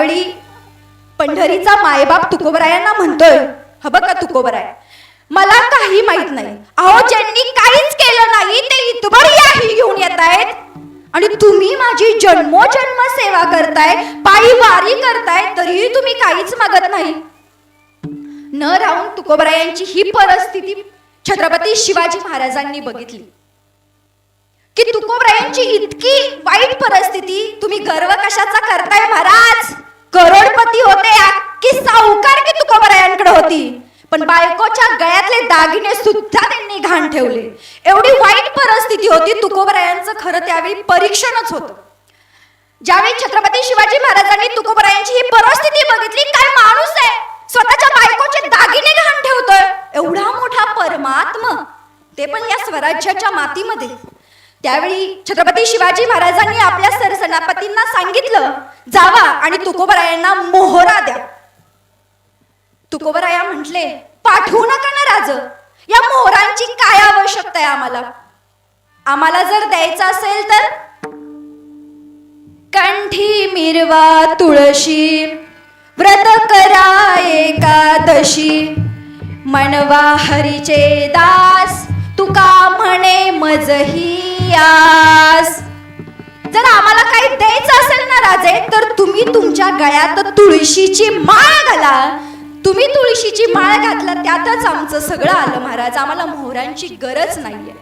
त्यावेळी पंढरीचा मायबाप तुकोबरायांना म्हणतोय, हा बघा तुकोबराय, मला काही माहित नाही, अहो ज्यांनी काहीच केलं नाही ते इतभर याही घेऊन येत आहेत आणि तुम्ही माझी जन्मोजन्म सेवा करताय, पायी वारी करताय, तरीही तुम्ही काहीच मागत नाही. न राहून तुकोबरायांची ही परिस्थिती छत्रपती शिवाजी महाराजांनी बघितली की तुकोबरायांची इतकी वाईट परिस्थिती, तुम्ही गर्व कशाचा करताय महाराज, करोडपती होते, अख्खी सावकार की तुकोबरायांकडे होती, पण बायकोच्या गळ्यातले दागिने सुद्धा त्यांनी घाण ठेवले. एवढी वाईट परिस्थिती होती. तुकोबरायांचं खरं त्यावेळी परीक्षणच होतं. ज्यावेळी छत्रपती शिवाजी महाराजांनी तुकोबरायांची ही परिस्थिती बघितली, काय माणूस आहे, स्वतःच्या बायकोचे दागिने घाण ठेवतोय, एवढा मोठा परमात्मा, ते पण या स्वराज्याच्या मातीमध्ये. त्यावेळी छत्रपती शिवाजी महाराजांनी आपल्या सरसेनापतींना सांगितलं, जावा आणि तुकोबरायांना मोहरा द्या. तुकोबराया म्हटले, पाठवू नका ना राज, या मोहरांची काय आवश्यकता आहे आम्हाला, आम्हाला जर द्यायचं असेल तर कंठी मिरवा तुळशी, व्रत करा एकादशी, मनवा हरीचे दास, तुका म्हणे मजही आस. जर आम्हाला काही द्यायचं असेल ना राजे, तर तुम्ही तुमच्या गळ्यात तुळशीची माळ घाला. तुम्ही तुळशीची माळ घातला त्यातच आमचं सगळं आलं महाराज, आम्हाला मोहरांची गरज नाहीये.